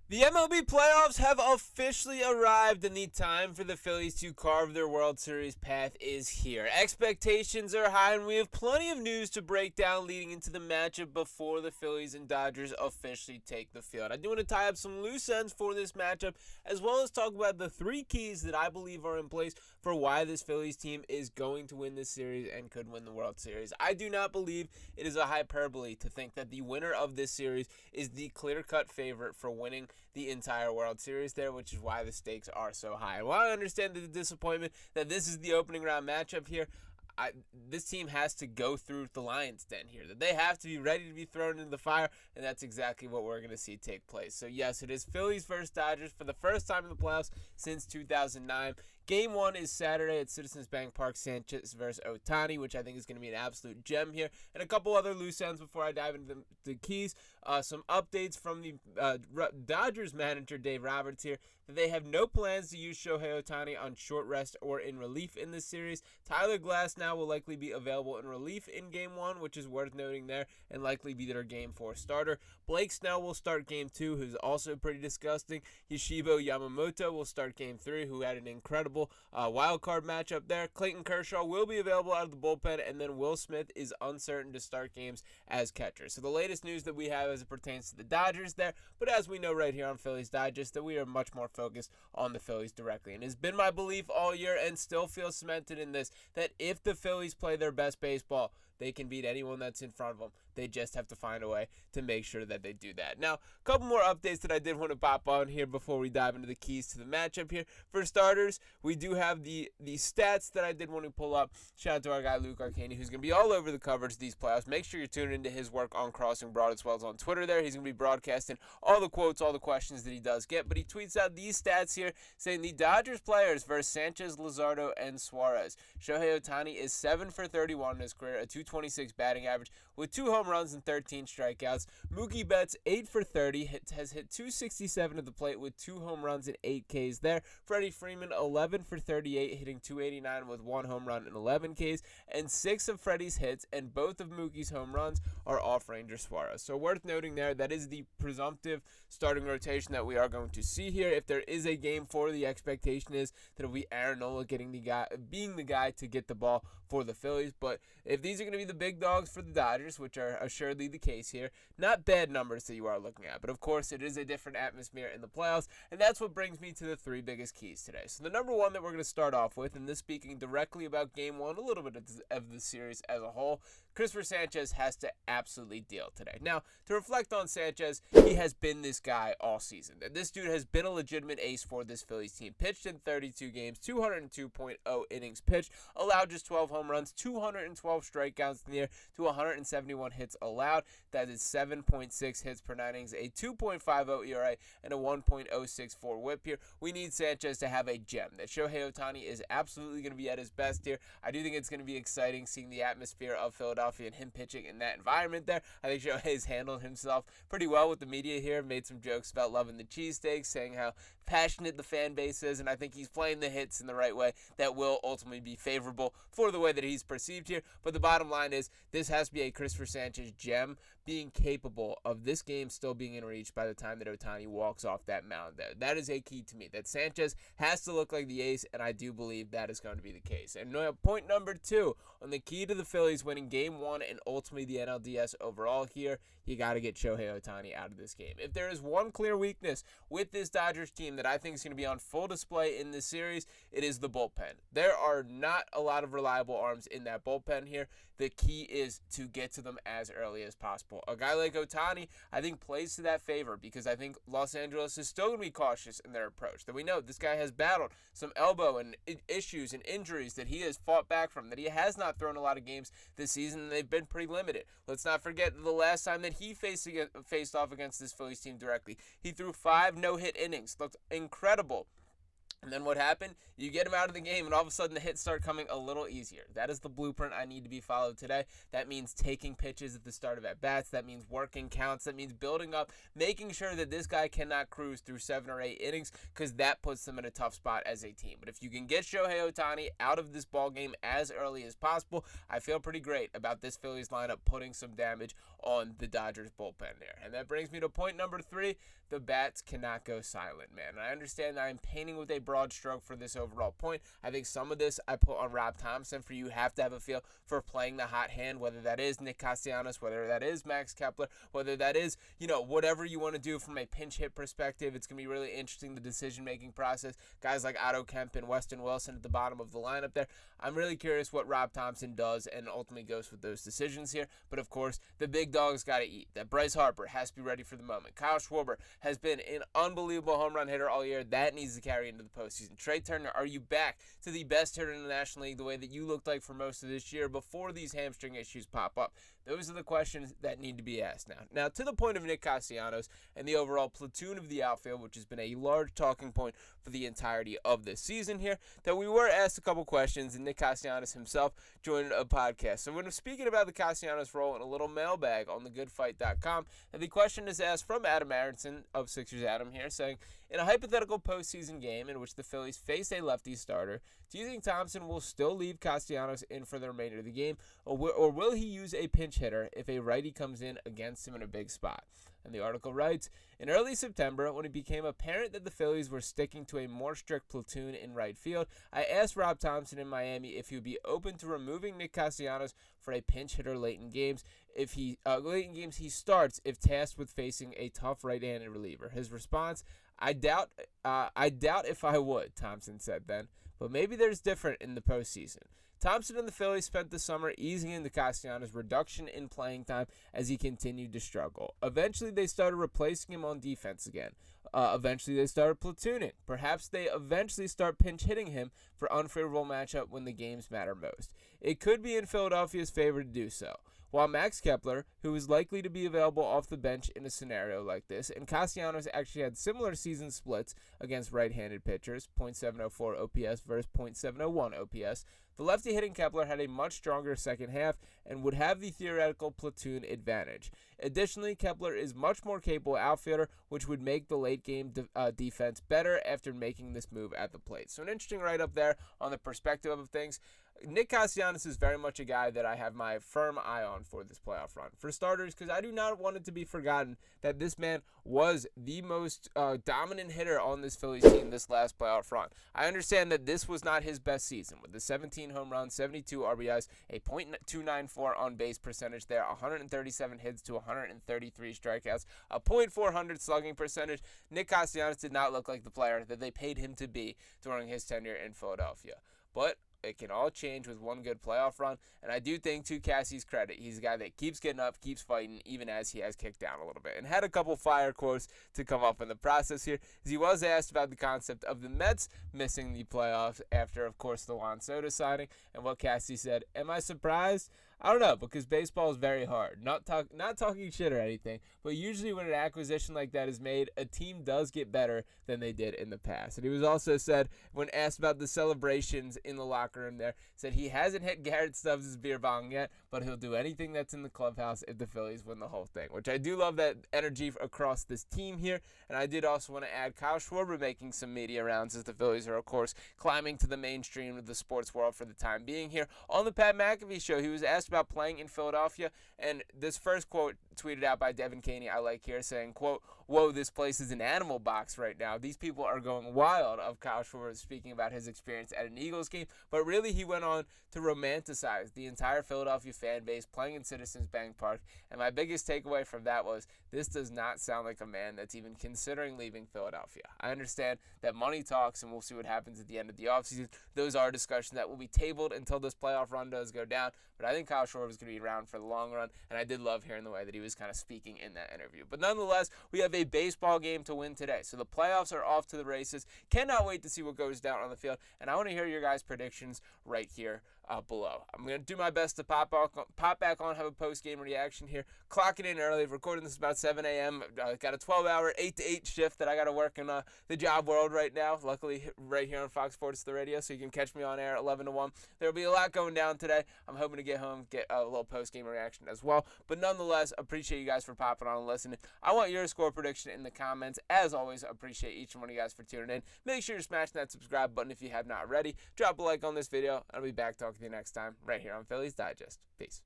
The MLB playoffs have officially arrived, and the time for the Phillies to carve their World Series path is here. Expectations are high, and we have plenty of news to break down leading into the matchup before the Phillies and Dodgers officially take the field. I do want to tie up some loose ends for this matchup, as well as talk about the three keys that I believe are in place for why this Phillies team is going to win this series and could win the World Series. I do not believe it is a hyperbole to think that the winner of this series is the clear-cut favorite for winning the entire World Series there, which is why the stakes are so high. And while I understand the disappointment that this is the opening round matchup here, this team has to go through the lion's den here. That they have to be ready to be thrown into the fire, and that's exactly what we're going to see take place. So yes, it is Phillies versus Dodgers for the first time in the playoffs since 2009. Game 1 is Saturday at Citizens Bank Park, Sanchez versus Ohtani, which I think is going to be an absolute gem here. And a couple other loose ends before I dive into the keys. Some updates from the Dodgers manager, Dave Roberts, here, that they have no plans to use Shohei Ohtani on short rest or in relief in this series. Tyler Glass now will likely be available in relief in Game 1, which is worth noting there, and likely be their Game 4 starter. Blake Snell will start Game 2, who's also pretty disgusting. Yoshibo Yamamoto will start Game 3, who had an incredible wild card matchup there. Clayton Kershaw will be available out of the bullpen, and then Will Smith is uncertain to start games as catcher. So the latest news that we have as it pertains to the Dodgers there, but as we know right here on Phillies Digest, that we are much more focused on the Phillies directly. And it's been my belief all year, and still feel cemented in this, that if the Phillies play their best baseball, they can beat anyone that's in front of them. They just have to find a way to make sure that they do that. Now, a couple more updates that I did want to pop on here before we dive into the keys to the matchup here. For starters, we do have the stats that I did want to pull up. Shout out to our guy Luke Arcani, who's going to be all over the coverage of these playoffs. Make sure you're tuning into his work on Crossing Broad as well as on Twitter there. He's going to be broadcasting all the quotes, all the questions that he does get. But he tweets out these stats here saying the Dodgers players versus Sanchez, Luzardo, and Suarez. Shohei Ohtani is 7 for 31 in his career, a 226 batting average with 2 home runs and 13 strikeouts. Mookie Betts, 8 for 30, has hit 267 at the plate with 2 home runs and 8 Ks there. Freddie Freeman, 11 for 38, hitting 289 with 1 home run and 11 Ks. And 6 of Freddie's hits and both of Mookie's home runs are off Ranger Suarez. So worth noting there, that is the presumptive starting rotation that we are going to see here. If there is a game 4, the expectation is that it'll be Aaron Nola being the guy to get the ball for the Phillies. But if these are going to be the big dogs for the Dodgers, which are assuredly the case here, not bad numbers that you are looking at. But of course, it is a different atmosphere in the playoffs, and that's what brings me to the 3 biggest keys today. So the number one that we're going to start off with, and this speaking directly about Game 1, a little bit of the series as a whole, Christopher Sanchez has to absolutely deal today. Now, to reflect on Sanchez, he has been this guy all season. This dude has been a legitimate ace for this Phillies team. Pitched in 32 games, 202.0 innings pitched, allowed just 12 home runs, 212 strikeouts in the year to 171 hits allowed. That is 7.6 hits per 9 innings, a 2.50 ERA, and a 1.064 whip here. We need Sanchez to have a gem. That Shohei Ohtani is absolutely going to be at his best here. I do think it's going to be exciting seeing the atmosphere of Philadelphia and him pitching in that environment there. I think Shohei's handled himself pretty well with the media here, made some jokes about loving the cheesesteaks, saying how passionate the fan base is, and I think he's playing the hits in the right way that will ultimately be favorable for the way that he's perceived here. But the bottom line is, this has to be a Christopher Sanchez gem, being capable of this game still being in reach by the time that Ohtani walks off that mound there. That is a key to me, that Sanchez has to look like the ace, and I do believe that is going to be the case. And point number 2, on the key to the Phillies winning Game 1 and ultimately the NLDS overall here, you got to get Shohei Ohtani out of this game. If there is one clear weakness with this Dodgers team that I think is going to be on full display in this series, it is the bullpen. There are not a lot of reliable arms in that bullpen here. The key is to get to them as early as possible. A guy like Ohtani, I think, plays to that favor because I think Los Angeles is still going to be cautious in their approach. That we know this guy has battled some elbow and issues and injuries that he has fought back from, that he has not thrown a lot of games this season, and they've been pretty limited. Let's not forget the last time that he faced off against this Phillies team directly. He threw 5 no-hit innings. Looked incredible. And then what happened? You get him out of the game, and all of a sudden the hits start coming a little easier. That is the blueprint I need to be followed today. That means taking pitches at the start of at-bats. That means working counts. That means building up, making sure that this guy cannot cruise through 7 or 8 innings, because that puts them in a tough spot as a team. But if you can get Shohei Ohtani out of this ball game as early as possible, I feel pretty great about this Phillies lineup putting some damage on the Dodgers bullpen there. And that brings me to point number 3, the bats cannot go silent, man. And I understand that I'm painting with a broad stroke for this overall point. I think some of this I put on Rob Thomson. For you have to have a feel for playing the hot hand, whether that is Nick Castellanos, whether that is Max Kepler, whether that is, whatever you want to do from a pinch hit perspective. It's going to be really interesting, the decision-making process. Guys like Otto Kemp and Weston Wilson at the bottom of the lineup there. I'm really curious what Rob Thomson does and ultimately goes with those decisions here. But, of course, the big dog's got to eat. That Bryce Harper has to be ready for the moment. Kyle Schwarber has been an unbelievable home run hitter all year. That needs to carry into the postseason. Trey Turner, are you back to the best hitter in the National League the way that you looked like for most of this year before these hamstring issues pop up? Those are the questions that need to be asked now. Now, to the point of Nick Castellanos and the overall platoon of the outfield, which has been a large talking point for the entirety of this season here, that we were asked a couple questions, and Nick Castellanos himself joined a podcast. So when I'm speaking about the Castellanos role in a little mailbag on thegoodfight.com, and the question is asked from Adam Aronson of Sixers Adam here, saying, in a hypothetical postseason game in which the Phillies face a lefty starter, do you think Thomson will still leave Castellanos in for the remainder of the game, or will he use a pinch hitter if a righty comes in against him in a big spot? And the article writes, in early September, when it became apparent that the Phillies were sticking to a more strict platoon in right field, I asked Rob Thomson in Miami if he would be open to removing Nick Castellanos for a pinch hitter late in games he starts if tasked with facing a tough right-handed reliever. His response, I doubt if I would, Thomson said then, but maybe there's different in the postseason. Thomson and the Phillies spent the summer easing into Castellanos' reduction in playing time as he continued to struggle. Eventually, they started replacing him on defense again. Eventually, they started platooning. Perhaps they eventually start pinch hitting him for unfavorable matchup when the games matter most. It could be in Philadelphia's favor to do so. While Max Kepler, who is likely to be available off the bench in a scenario like this, and Castellanos actually had similar season splits against right-handed pitchers, .704 OPS versus .701 OPS, the lefty-hitting Kepler had a much stronger second half and would have the theoretical platoon advantage. Additionally, Kepler is much more capable outfielder, which would make the late-game defense better after making this move at the plate. So an interesting write-up there on the perspective of things. Nick Castellanos is very much a guy that I have my firm eye on for this playoff run. For starters, because I do not want it to be forgotten that this man was the most dominant hitter on this Phillies team this last playoff run. I understand that this was not his best season with the 17 home runs, 72 RBIs, a .294 on base percentage there, 137 hits to 133 strikeouts, a .400 slugging percentage. Nick Castellanos did not look like the player that they paid him to be during his tenure in Philadelphia. But it can all change with one good playoff run, and I do think, to Cassie's credit, he's a guy that keeps getting up, keeps fighting, even as he has kicked down a little bit, and had a couple fire quotes to come up in the process here, as he was asked about the concept of the Mets missing the playoffs after, of course, the Juan Soto signing, and what Cassie said, am I surprised? I don't know, because baseball is very hard. Not talking shit or anything, but usually when an acquisition like that is made, a team does get better than they did in the past. And he was also said, when asked about the celebrations in the locker room there, said he hasn't hit Garrett Stubbs' beer bong yet, but he'll do anything that's in the clubhouse if the Phillies win the whole thing, which I do love that energy across this team here. And I did also want to add Kyle Schwarber making some media rounds as the Phillies are, of course, climbing to the mainstream of the sports world for the time being here. On the Pat McAfee show, he was asked about playing in Philadelphia, and this first quote tweeted out by Devin Caney I like here, saying, quote, whoa, this place is an animal box right now. These people are going wild, of Kyle Schwarber speaking about his experience at an Eagles game, but really he went on to romanticize the entire Philadelphia fan base playing in Citizens Bank Park, and my biggest takeaway from that was, this does not sound like a man that's even considering leaving Philadelphia. I understand that money talks, and we'll see what happens at the end of the offseason. Those are discussions that will be tabled until this playoff run does go down, but I think Kyle Schwarber is going to be around for the long run, and I did love hearing the way that he was kind of speaking in that interview. But nonetheless, we have a baseball game to win today, so the playoffs are off to the races. Cannot wait to see what goes down on the field, and I want to hear your guys' predictions right here below. I'm going to do my best to pop back on, have a post-game reaction here, clocking in early, recording this about 7 a.m. Got a 12-hour 8 to 8 shift that I got to work in the job world right now, luckily right here on Fox Sports the radio, so you can catch me on air at 11 to 1. There will be a lot going down today. I'm hoping to get home, get a little post-game reaction as well, but nonetheless, appreciate you guys for popping on and listening. I want your score prediction in the comments. As always, appreciate each and one of you guys for tuning in. Make sure you're smashing that subscribe button if you have not already. Drop a like on this video. I'll be back talking to you next time right here on Phillies Digest. Peace.